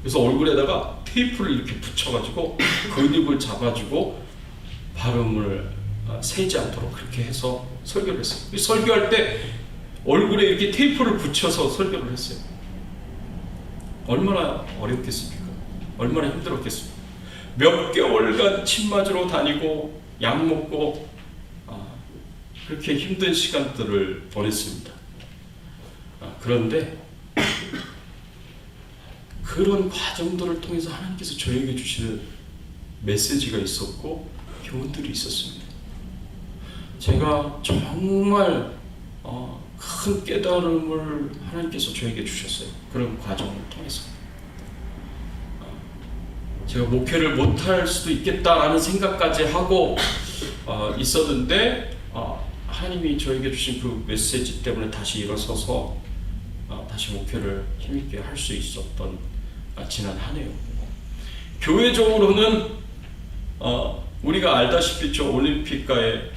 그래서 얼굴에다가 테이프를 이렇게 붙여가지고 근육을 잡아주고 발음을 새지 않도록 그렇게 해서 설교를 했어요. 설교할 때 얼굴에 이렇게 테이프를 붙여서 설교를 했어요. 얼마나 어렵겠습니까? 얼마나 힘들었겠습니까? 몇 개월간 침 맞으러 다니고 약 먹고 그렇게 힘든 시간들을 보냈습니다. 그런데 그런 과정들을 통해서 하나님께서 저에게 주시는 메시지가 있었고 교훈들이 있었습니다. 제가 정말 큰 깨달음을 하나님께서 저에게 주셨어요. 그런 과정을 통해서 제가 목회를 못할 수도 있겠다라는 생각까지 하고 있었는데 하나님이 저에게 주신 그 메시지 때문에 다시 일어서서 다시 목회를 힘있게 할 수 있었던 지난 한 해요. 교회적으로는 우리가 알다시피 저 올림픽가에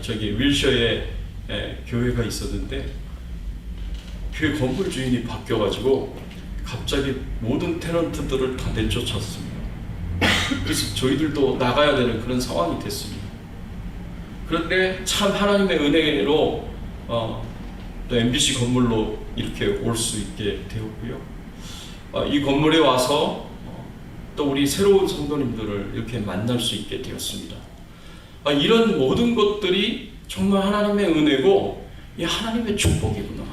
저기 윌셔에 교회가 있었는데 교회 건물 주인이 바뀌어가지고 갑자기 모든 테넌트들을 다 내쫓았습니다. 그래서 저희들도 나가야 되는 그런 상황이 됐습니다. 그런데 참 하나님의 은혜로 또 MBC 건물로 이렇게 올 수 있게 되었고요. 이 건물에 와서 또 우리 새로운 성도님들을 이렇게 만날 수 있게 되었습니다. 이런 모든 것들이 정말 하나님의 은혜고 하나님의 축복이구나.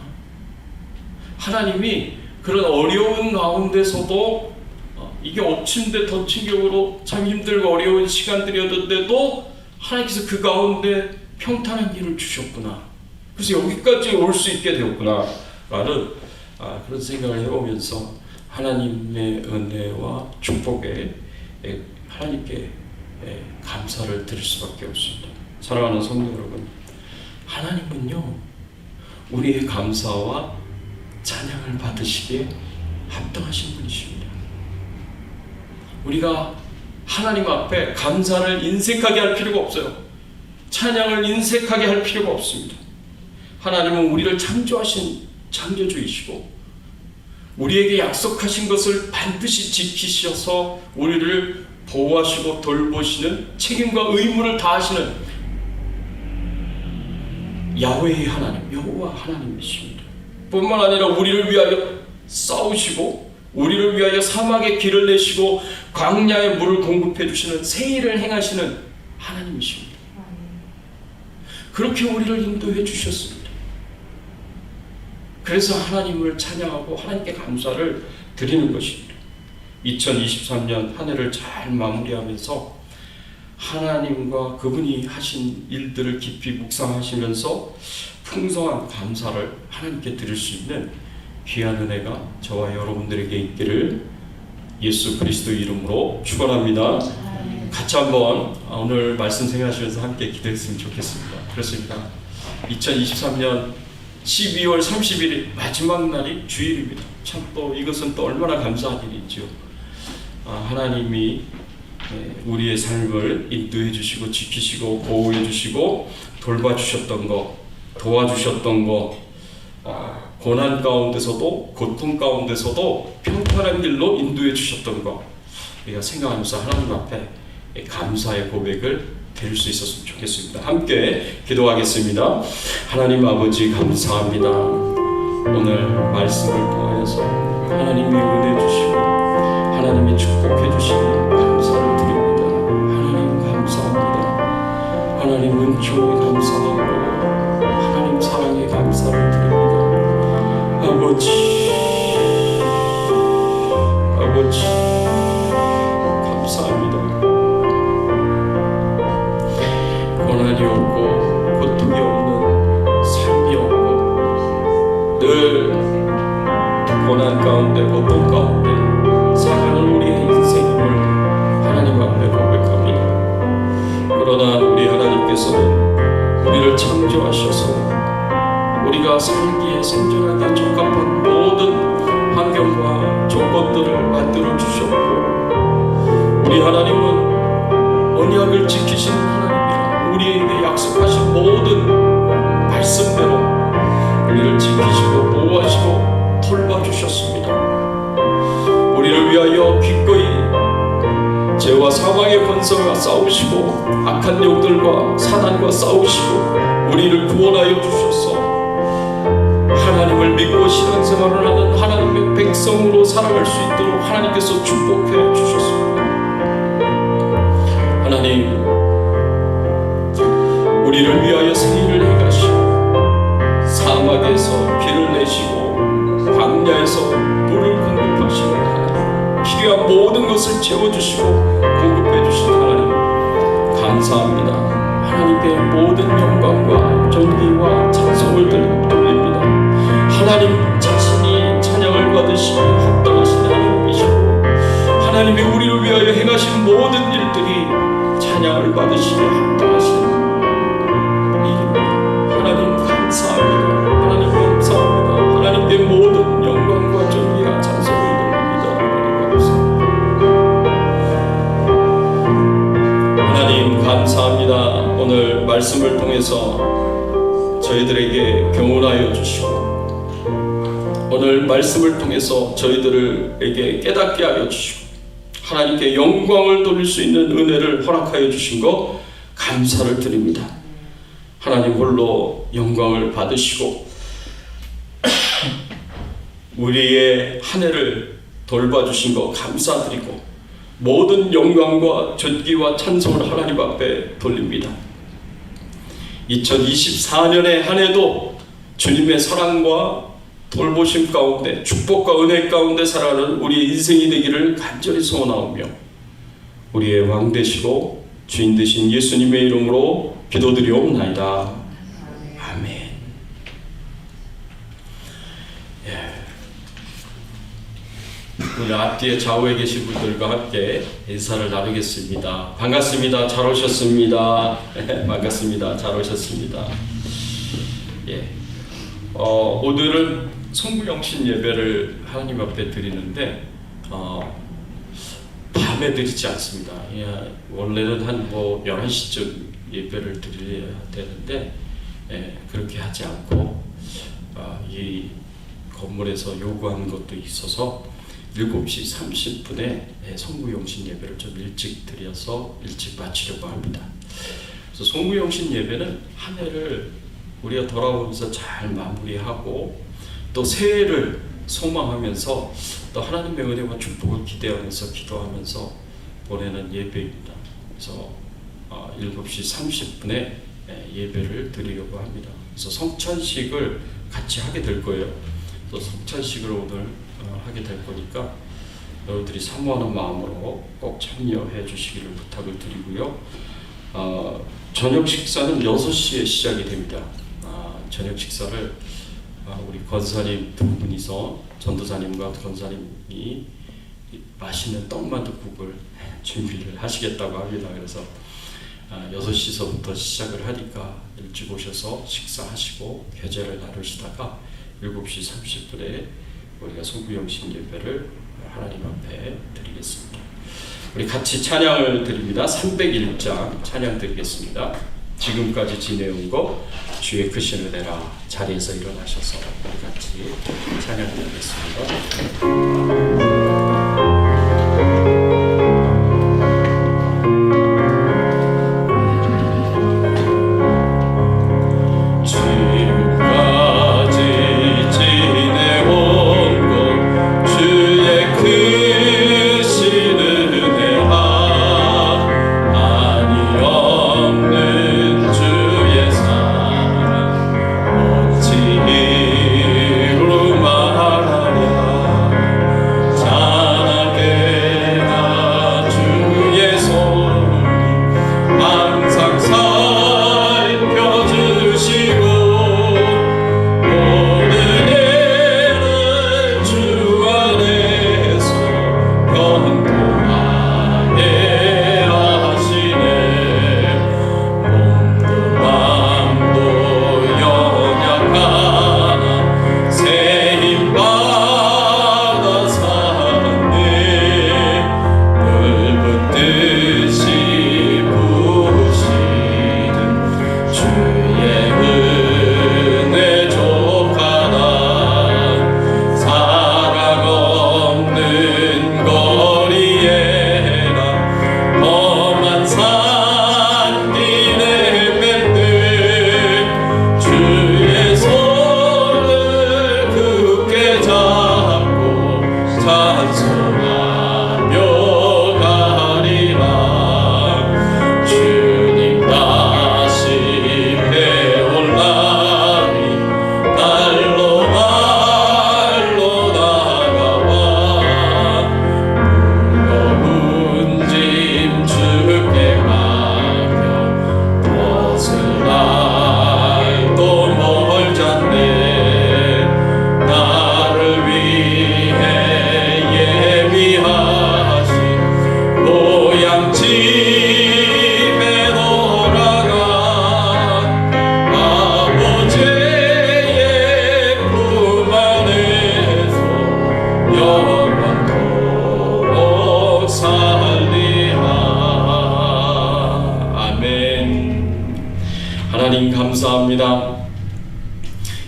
하나님이 그런 어려운 가운데서도 이게 엎친데 덮친 격으로 참 힘들고 어려운 시간들이었는데도 하나님께서 그 가운데 평탄한 길을 주셨구나. 그래서 여기까지 올 수 있게 되었구나 라는 그런 생각을 해보면서 하나님의 은혜와 축복에 하나님께 감사를 드릴 수밖에 없습니다. 사랑하는 성도 여러분, 하나님은요 우리의 감사와 찬양을 받으시기에 합당하신 분이십니다. 우리가 하나님 앞에 감사를 인색하게 할 필요가 없어요. 찬양을 인색하게 할 필요가 없습니다. 하나님은 우리를 창조하신 창조주이시고 우리에게 약속하신 것을 반드시 지키셔서 우리를 보호하시고 돌보시는 책임과 의무를 다하시는 야훼의 하나님, 여호와 하나님이십니다. 뿐만 아니라 우리를 위하여 싸우시고 우리를 위하여 사막에 길을 내시고 광야에 물을 공급해 주시는 세일을 행하시는 하나님이십니다. 그렇게 우리를 인도해 주셨습니다. 그래서 하나님을 찬양하고 하나님께 감사를 드리는 것입니다. 2023년 한 해를 잘 마무리하면서 하나님과 그분이 하신 일들을 깊이 묵상하시면서 풍성한 감사를 하나님께 드릴 수 있는 귀한 은혜가 저와 여러분들에게 있기를 예수 그리스도 이름으로 축원합니다. 같이 한번 오늘 말씀 생각하시면서 함께 기도했으면 좋겠습니다. 그렇습니다. 2023년 12월 30일 마지막 날이 주일입니다. 참 또 이것은 또 얼마나 감사한 일이죠. 하나님이 우리의 삶을 인도해 주시고 지키시고 보호해 주시고 돌봐 주셨던 것, 도와주셨던 것, 고난 가운데서도 고통 가운데서도 평탄한 길로 인도해 주셨던 것, 우리가 생각하면서 하나님 앞에 감사의 고백을 드릴 수 있었으면 좋겠습니다. 함께 기도하겠습니다. 하나님 아버지 감사합니다. 오늘 말씀을 통하여서 하나님이 은혜 주시고 하나님이 축복해 주시니 감사를 드립니다. 하나님 감사합니다. 하나님 은총에 감사하고 하나님 사랑에 감사를 드립니다. 아버지 감사합니다. 고난이 없고 고통이 없는 삶이 없고 늘 고난 가운데 고통 가운데 살아가는 우리의 인생임을 하나님 앞에 고백합니다. 그러나 우리 하나님께서는 우리를 창조하셔서 우리가 살기에 생존하기에 적합한 모든 환경과 조건들을 만들어 주셨고 우리 하나님은 언약을 지키시는 하나님이라 우리에게 약속하신 모든 말씀대로 우리를 지키시고 보호하시고 돌봐주셨습니다. 우리를 위하여 기꺼이 죄와 사망의 권세와 싸우시고 악한 영들과 사단과 싸우시고 우리를 구원하여 주셔서 하나님을 믿고 신앙생활을 하는 하나님의 백성으로 살아갈 수 있도록 하나님께서 축복해 주셨습니다. 하나님, 우리를 위하여 생일을 행하시고 사막에서 비를 내시고 광야에서 물을 공급하시는 하나님, 필요한 모든 것을 채워주시고 공급해 주신 하나님 감사합니다. 하나님께 모든 영광과 존귀와 찬송을 돌립니다. 하나님 자신이 찬양을 받으시기 합당하신 하나님이시고 하나님이 우리를 위하여 행하신 모든 일들이 찬양을 받으시기 합당하신 일입니다. 하나님 감사합니다. 하나님 감사합니다. 하나님께 모든 영광과 존귀와 찬송을 돌립니다. 하나님 감사합니다. 오늘 말씀을 통해서 저희들에게 교훈하여 주시고 오늘 말씀을 통해서 저희들에게 깨닫게 하여 주시고 하나님께 영광을 돌릴 수 있는 은혜를 허락하여 주신 것 감사를 드립니다. 하나님 홀로 영광을 받으시고 우리의 한 해를 돌봐주신 것 감사드리고 모든 영광과 존귀와 찬송을 하나님 앞에 돌립니다. 2024년의 한 해도 주님의 사랑과 돌보심 가운데 축복과 은혜 가운데 살아가는 우리의 인생이 되기를 간절히 소원하오며 우리의 왕 되시고 주인 되신 예수님의 이름으로 기도드리옵나이다. 아멘. 우리 앞뒤에 좌우에 계신 분들과 함께 인사를 나누겠습니다. 반갑습니다. 잘 오셨습니다. 반갑습니다. 잘 오셨습니다. 오늘은 성부영신 예배를 하나님 앞에 드리는데 밤에 드리지 않습니다. 원래는 한 11시쯤 예배를 드려야 되는데 그렇게 하지 않고 이 건물에서 요구하는 것도 있어서 7시 30분에 성부영신 예배를 좀 일찍 드려서 일찍 마치려고 합니다. 그래서 성부영신 예배는 한 해를 우리가 돌아오면서 잘 마무리하고 또 새해를 소망하면서 또 하나님의 은혜와 축복을 기대하면서 기도하면서 보내는 예배입니다. 그래서 7시 30분에 예배를 드리려고 합니다. 그래서 성찬식을 같이 하게 될 거예요. 또 성찬식을 오늘 하게 될 거니까 여러분들이 사모하는 마음으로 꼭 참여해 주시기를 부탁을 드리고요. 저녁 식사는 6시에 시작이 됩니다. 저녁 식사를 우리 권사님 두 분이서 전도사님과 권사님이 맛있는 떡만둣국을 준비를 하시겠다고 합니다. 그래서 6시서부터 시작을 하니까 일찍 오셔서 식사하시고 교제를 나누시다가 7시 30분에 우리가 성부영신 예배를 하나님 앞에 드리겠습니다. 우리 같이 찬양을 드립니다. 301장 찬양 드리겠습니다. 지금까지 지내온 것 주의 크신 은혜라. 자리에서 일어나셔서 우리 같이 찬양 드리겠습니다.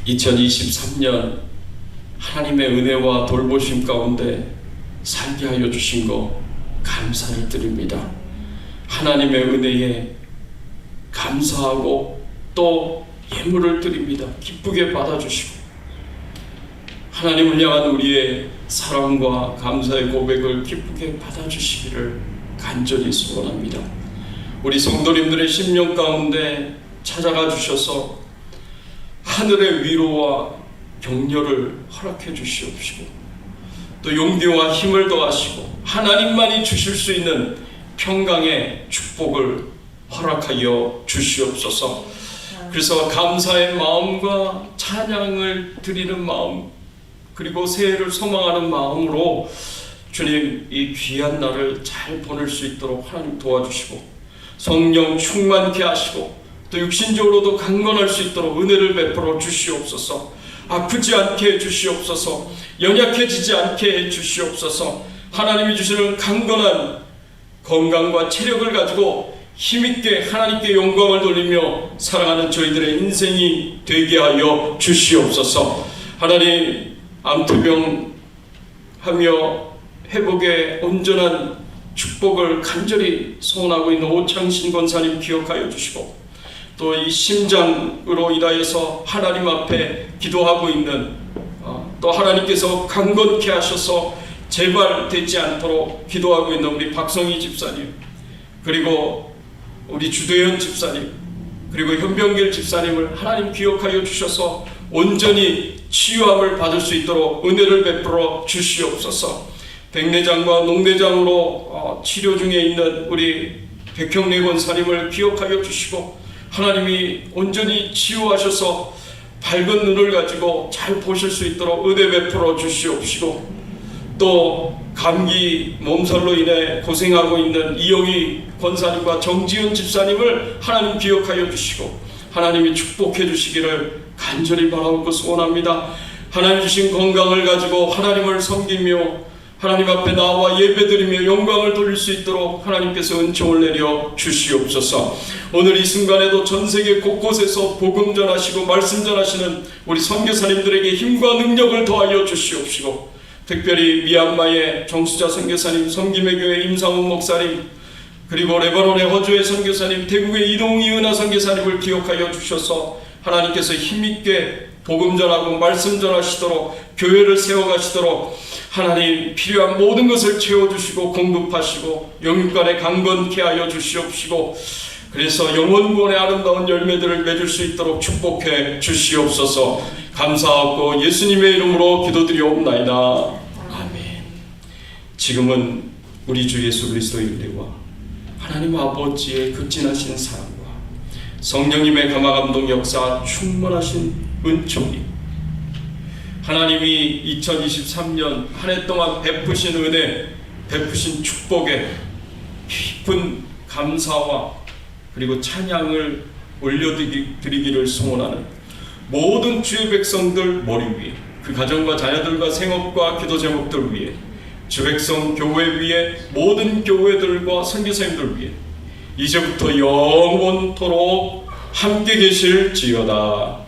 2023년 하나님의 은혜와 돌보심 가운데 살게 하여 주신 거 감사를 드립니다. 하나님의 은혜에 감사하고 또 예물을 드립니다. 기쁘게 받아주시고 하나님을 향한 우리의 사랑과 감사의 고백을 기쁘게 받아주시기를 간절히 소원합니다. 우리 성도님들의 심령 가운데 찾아가 주셔서 하늘의 위로와 격려를 허락해 주시옵시고 또 용기와 힘을 더하시고 하나님만이 주실 수 있는 평강의 축복을 허락하여 주시옵소서. 그래서 감사의 마음과 찬양을 드리는 마음 그리고 새해를 소망하는 마음으로 주님 이 귀한 날을 잘 보낼 수 있도록 하나님 도와주시고 성령 충만케 하시고 또 육신적으로도 강건할 수 있도록 은혜를 베풀어 주시옵소서. 아프지 않게 해 주시옵소서. 연약해지지 않게 해 주시옵소서. 하나님이 주시는 강건한 건강과 체력을 가지고 힘있게 하나님께 영광을 돌리며 살아가는 저희들의 인생이 되게 하여 주시옵소서. 하나님 암투병하며 회복의 온전한 축복을 간절히 소원하고 있는 오창신 권사님 기억하여 주시고 또 이 심장으로 인하여서 하나님 앞에 기도하고 있는 또 하나님께서 강건케 하셔서 재발되지 않도록 기도하고 있는 우리 박성희 집사님 그리고 우리 주대현 집사님 그리고 현병길 집사님을 하나님 기억하여 주셔서 온전히 치유함을 받을 수 있도록 은혜를 베풀어 주시옵소서. 백내장과 녹내장으로 치료 중에 있는 우리 백형래 권사님을 기억하여 주시고 하나님이 온전히 치유하셔서 밝은 눈을 가지고 잘 보실 수 있도록 은혜 베풀어 주시옵시고 또 감기 몸살로 인해 고생하고 있는 이영희 권사님과 정지훈 집사님을 하나님 기억하여 주시고 하나님이 축복해 주시기를 간절히 바라고 소원합니다. 하나님 주신 건강을 가지고 하나님을 섬기며 하나님 앞에 나와 예배드리며 영광을 돌릴 수 있도록 하나님께서 은총을 내려 주시옵소서. 오늘 이 순간에도 전세계 곳곳에서 복음 전하시고 말씀 전하시는 우리 선교사님들에게 힘과 능력을 더하여 주시옵시고 특별히 미얀마의 정수자 선교사님, 섬김의 교회 임상훈 목사님 그리고 레바논의 허주의 선교사님, 태국의 이동희 은하 선교사님을 기억하여 주셔서 하나님께서 힘있게 복음 전하고 말씀 전하시도록 교회를 세워가시도록 하나님 필요한 모든 것을 채워주시고 공급하시고 영육간에 강건케 하여 주시옵시고 그래서 영원구원의 아름다운 열매들을 맺을 수 있도록 축복해 주시옵소서. 감사하고 예수님의 이름으로 기도드리옵나이다. 아멘. 지금은 우리 주 예수 그리스도의 은혜와 하나님 아버지의 극진하신 사랑과 성령님의 감화감동 역사 충만하신 은총이 하나님이 2023년 한 해 동안 베푸신 은혜, 베푸신 축복에 깊은 감사와 그리고 찬양을 올려드리기를 소원하는 모든 주의 백성들 머리 위에 그 가정과 자녀들과 생업과 기도 제목들 위에 주 백성 교회 위에 모든 교회들과 선교사님들 위에 이제부터 영원토록 함께 계실지어다.